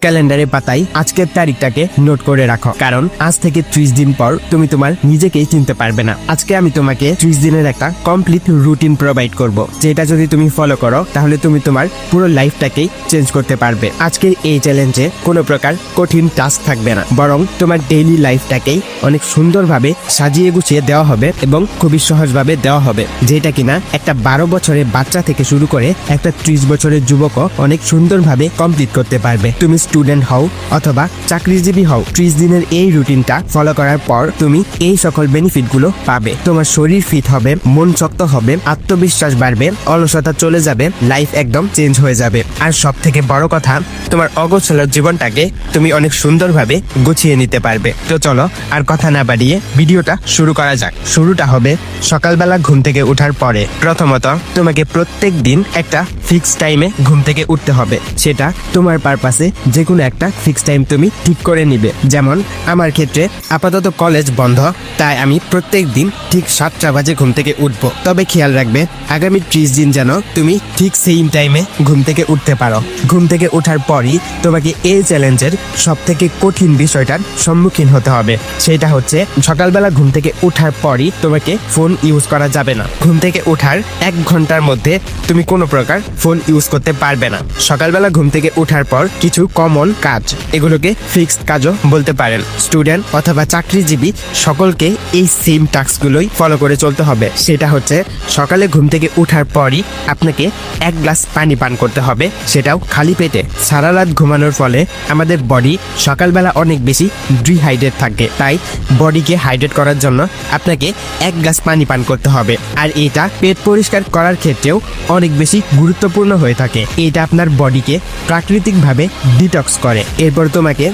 ক্যালেন্ডারে পাতায় আজকের তারিখটাকে নোট করে রাখো, কারণ আজ থেকে 30 দিন পর তুমি তোমার নিজেকেই চিনতে পারবে না। আজকে আমি তোমাকে 30 দিনের একটা কমপ্লিট রুটিন প্রোভাইড করব, যেটা যদি তুমি ফলো করো তাহলে তুমি তোমার পুরো লাইফটাকেই চেঞ্জ করতে পারবে। আজকের এই চ্যালেঞ্জে কোনো প্রকার কঠিন টাস্ক থাকবে না, বরং তোমার ডেইলি লাইফটাকেই অনেক সুন্দরভাবে সাজিয়ে গুছিয়ে দেওয়া হবে এবং খুবই সহজভাবে দেওয়া হবে, যেটা কিনা একটা 12 বছরের বাচ্চা থেকে শুরু করে একটা 30 বছরের যুবকও অনেক সুন্দরভাবে কমপ্লিট করতে পারবে। তুমি স্টুডেন্ট হও অথবা চাকরিজীবী হও, 30 দিনের এই রুটিনটা ফলো করার পর তুমি এই সকল বেনিফিট গুলো পাবে। তোমার শরীর ফিট হবে, মন শক্ত হবে, আত্মবিশ্বাস বাড়বে, অলসতা চলে যাবে, লাইফ একদম চেঞ্জ হয়ে যাবে। আর সব থেকে বড় কথা, তোমার অগোছালো জীবনটাকে তুমি অনেক সুন্দরভাবে গুছিয়ে নিতে পারবে। তো চলো আর কথা না বাড়িয়ে ভিডিওটা শুরু করা যাক। শুরুটা হবে সকালবেলা ঘুম থেকে ওঠার পরে। প্রথমত তোমাকে প্রত্যেক দিন একটা ফিক্স টাইমে ঘুম থেকে উঠতে হবে। সেটা তোমার পারপাসে যে কোনো একটা ফিক্স টাইম তুমি ঠিক করে নিবে। যেমন আমার ক্ষেত্রে আপাতত কলেজ বন্ধ, তাই আমি প্রত্যেক দিন ঠিক 7টা বাজে ঘুম থেকে উঠবো। তবে খেয়াল রাখবে আগামী 30 দিন যেন তুমি ঠিক সেম টাইমে ঘুম থেকে উঠতে পারো। ঘুম থেকে ওঠার পরই তোমাকে এই চ্যালেঞ্জের সব থেকে কঠিন বিষয়টার সম্মুখীন হতে হবে। সেটা হচ্ছে সকালবেলা ঘুম থেকে ওঠার পরই তোমাকে ফোন ইউজ করা যাবে না। ঘুম থেকে ওঠার 1 ঘন্টার মধ্যে তুমি কোনো প্রকার ফোন ইউজ করতে পারবে না। সকালবেলা ঘুম থেকে ওঠার পর কিছু কমন কাজ, এগুলোকে ফিক্সড কাজও বলতে পারেন। স্টুডেন্ট অথবা চাকরিজীবী সকলকে এই সেম টাস্কগুলোই ফলো করে চলতে হবে। সেটা হচ্ছে সকালে ঘুম থেকে ওঠার পরই আপনাকে 1 গ্লাস পানি পান করতে হবে, সেটাও খালি পেটে। সারা রাত ঘুমানোর ফলে আমাদের বডি সকালবেলা অনেক বেশি ডিহাইড্রেট থাকে, তাই বডিকে হাইড্রেট করার জন্য আপনাকে 1 গ্লাস পানি পান করতে হবে। আর এটা পেট পরিষ্কার করার ক্ষেত্রেও অনেক বেশি গুরুত্বপূর্ণ হয়ে থাকে। এটা আপনার বডিকে প্রাকৃতিকভাবে ডিটক্স করে। এরপর তোমাকে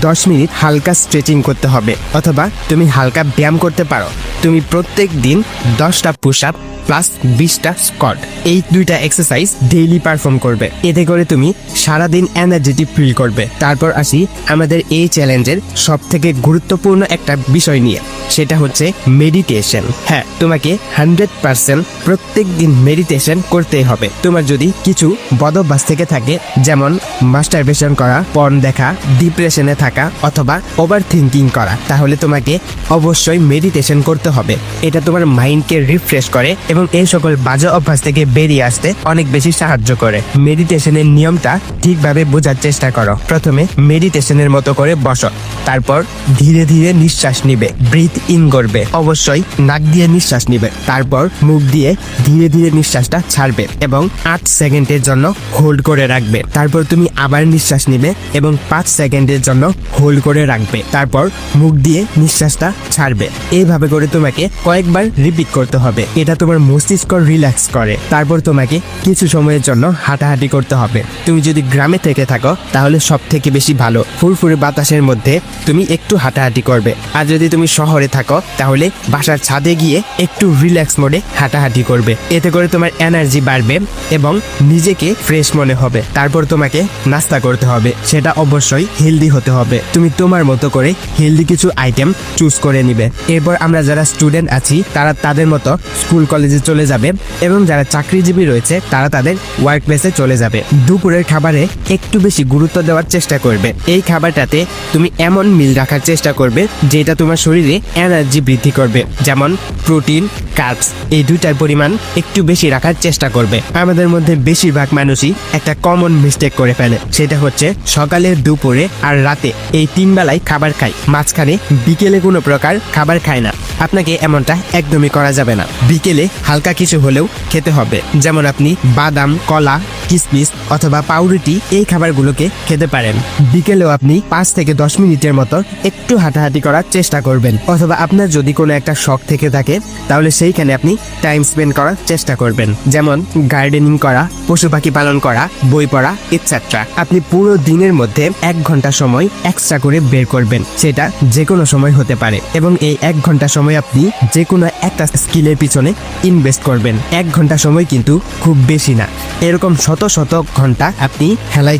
10 মিনিট হালকা স্ট্রেচিং করতে হবে, অথবা তুমি হালকা ব্যায়াম করতে পারো। তুমি প্রত্যেক দিন 10টা পুশ আপ প্লাস 20টা স্কোয়াট, এই 2টা এক্সারসাইজ ডেইলি পারফর্ম করবে। এতে করে তুমি সারাদিন এনার্জেটিক ফিল করবে। তারপর আসি আমাদের এই চ্যালেঞ্জের সব থেকে গুরুত্বপূর্ণ একটা বিষয় নিয়ে, সেটা হচ্ছে মেডিটেশন। হ্যাঁ, তোমাকে 100% প্রত্যেক দিন মেডিটেশন করতেই হবে। তোমার যদি কিছু বদভ্যাস থেকে থাকে, যেমন মাস্টারবেশন করা, পর্ন দেখা, ডিপ্রেশনে থাকা অথবা ওভার থিঙ্কিং করা, তাহলে তোমাকে অবশ্যই মেডিটেশন করতে হবে। এটা তোমার মাইন্ডকে রিফ্রেশ করে এবং এই সকল বাজে অভ্যাস থেকে বেরিয়ে আসতে অনেক বেশি সাহায্য করে। মেডিটেশনের নিয়মটা ঠিকভাবে বোঝার চেষ্টা করো। প্রথমে মেডিটেশনের মতো করে বসো, তারপর ধীরে ধীরে নিঃশ্বাস নিবে, ব্রিথ ইন করবে, অবশ্যই নাক দিয়ে নিঃশ্বাস নিবে, তারপর মুখ দিয়ে ধীরে ধীরে নিঃশ্বাসটা ছাড়বে এবং 8 সেকেন্ডের জন্য হোল্ড করে রাখবে। তারপর তুমি আবার নিঃশ্বাস নিবে এবং 5 সেকেন্ডের জন্য হোল্ড করে রাখবে, তারপর মুখ দিয়ে নিঃশ্বাসটা ছাড়বে। এইভাবে করে তোমাকে কয়েকবার রিপিট করতে হবে। এটা তোমার মস্তিষ্ক রিল্যাক্স করে। তারপর তোমাকে কিছু সময়ের জন্য হাঁটাহাঁটি করতে হবে। তুমি যদি গ্রামে থেকে থাকো তাহলে সব থেকে বেশি ভালো, ফুরফুরে বাতাসের মধ্যে তুমি একটু হাঁটাহাঁটি করবে। আর যদি তুমি শহরে থাকো তাহলে বাসার ছাদে গিয়ে একটু রিল্যাক্স মোডে হাঁটাহাঁটি করবে। এতে করে তোমার এনার্জি বাড়বে এবং নিজেকে ফ্রেশ মনে হবে। তারপর তোমাকে নাস্তা করতে হবে, সেটা অবশ্যই হেলদি হতে হবে। তুমি তোমার মতো করে হেলদি কিছু আইটেম চুজ করে নিবে। এরপর আমরা যারা স্টুডেন্ট আছি তারা তাদের মতো স্কুল কলেজে চলে যাবে এবং যারা চাকরিজীবী রয়েছে তারা তাদের ওয়ার্ক প্লেসে চলে যাবে। দুপুরের খাবারে একটু বেশি গুরুত্ব দেওয়ার চেষ্টা করবে। এই খাবারটাতে তুমি এমন মিল রাখার চেষ্টা করবে যেটা তোমার শরীরে এনার্জি বৃদ্ধি করবে, যেমন প্রোটিন, কার্বস, এই 2টার পরিমাণ একটু বেশি রাখার চেষ্টা করবে। আমাদের মধ্যে বেশিরভাগ মানুষই একটা কমন মিস্টেক করে ফেলে, সেটা হচ্ছে সকালে, দুপুরে আর রাতে এই 3 বেলায় খাবার খায়, মাঝখানে বিকেলে কোনো প্রকার খাবার খায় না। আপনাকে এমনটা একদমই করা যাবে না। বিকেলে হালকা কিছু হলেও খেতে হবে, যেমন আপনি বাদাম, কলা, কিশমিশ অথবা পাউরুটি এই খাবারগুলোকে খেতে পারেন। বিকেলেও আপনি 5 থেকে 10 মিনিটের মতো একটু হাঁটাহাঁটি করার চেষ্টা করবেন, অথবা আপনার যদি কোনো একটা শখ থেকে থাকে তাহলে সেইখানে আপনি টাইম স্পেন্ড করার চেষ্টা করবেন, যেমন গার্ডেনিং করা, পশু পাখি পালন করা, বই পড়া ইত্যাদি। আপনি পুরো দিনের মধ্যে 1 ঘন্টা সময় এক্সট্রা করে বের করবেন, সেটা যে কোনো সময় হতে পারে এবং এই 1 ঘন্টা সময় আপনি যে কোনো একটা স্কিলের পিছনে ইনভেস্ট করবেন। 1 ঘন্টা সময় কিন্তু খুব বেশি না, এরকম শত শত ঘন্টা আপনি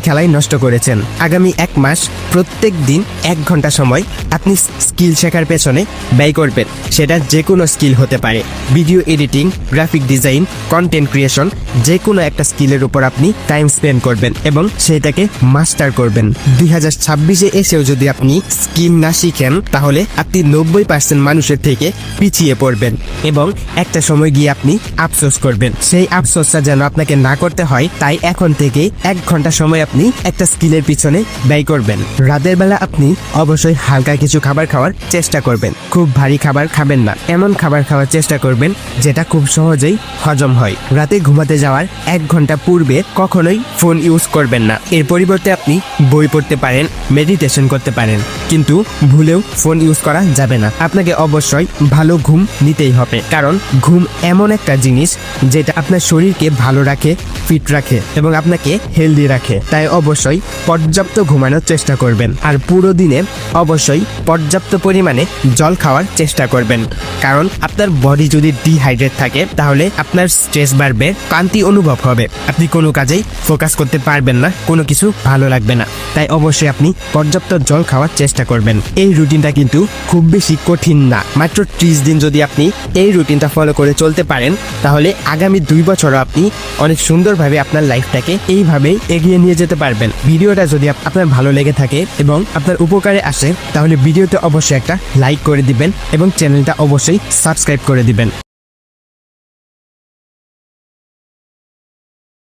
খেলায় নষ্ট করেছেন। আগামী 1 মাস প্রত্যেক দিন 1 ঘন্টা সময় আপনি স্কিল শেখার পেছনে ব্যয় করবেন। সেটা যে কোনো স্কিল হতে পারে, video editing, graphic design, content creation, যে কোনো একটা স্কিলের উপর আপনি টাইম স্পেন্ড করবেন এবং সেটাকে মাস্টার করবেন। 2026-এ এসেও যদি আপনি স্কিল না শিখেন তাহলে আপনি 90% মানুষের থেকে পিছিয়ে পড়বেন এবং একটা সময় গিয়ে আপনি আফসোস করবেন। সেই আফসোসটা যেন আপনাকে না করতে হয়, তাই এখন থেকে 1 ঘন্টা সময় আপনি একটা স্কিলের পিছনে ব্যয় করবেন। রাতের বেলা আপনি অবশ্যই হালকা কিছু খাবার খাওয়ার চেষ্টা করবেন। খুব ভারী খাবার খাবেন না, এমন খাবার খাওয়ার চেষ্টা করবেন যেটা খুব সহজেই হজম হয়। রাতে ঘুমাতে যাওয়ার 1 ঘন্টা পূর্বে কখনোই ফোন ইউজ করবেন না। এর পরিবর্তে আপনি বই পড়তে পারেন, মেডিটেশন করতে পারেন, কিন্তু ভুলেও ফোন ইউজ করা যাবে না। আপনাকে অবশ্যই ভালো ঘুম নিতেই হবে, কারণ ঘুম এমন একটা জিনিস যেটা আপনার শরীরকে ভালো রাখে, ফিট রাখে এবং আপনাকে হেলদি রাখে। তাই অবশ্যই পর্যাপ্ত ঘুমানোর চেষ্টা করবেন। আর পুরো দিনে অবশ্যই পর্যাপ্ত পরিমাণে জল খাওয়ার চেষ্টা করবেন, কারণ আপনার বডি যদি ডিহাইড্রেট থাকে তাহলে আপনার স্ট্রেস বাড়বে, ক্লান্তি অনুভব হবে, আপনি কোনো কাজেই ফোকাস করতে পারবেন না, কোনো কিছু ভালো লাগবে না। তাই অবশ্যই আপনি পর্যাপ্ত জল খাওয়ার চেষ্টা করবেন। এই রুটিনটা কিন্তু খুব বেশি কঠিন না। মাত্র 30 দিন যদি আপনি এই রুটিনটা ফলো করে চলতে পারেন তাহলে আগামী 2 বছরও আপনি অনেক সুন্দরভাবে আপনার লাইফটাকে এইভাবেই এগিয়ে নিয়ে যেতে পারবেন। ভিডিওটা যদি আপনার ভালো লেগে থাকে এবং আপনার উপকারে আসে তাহলে ভিডিওতে অবশ্যই একটা লাইক করে দিবেন এবং চ্যানেলটা অবশ্যই সাবস্ক্রাইব করে দিবেন।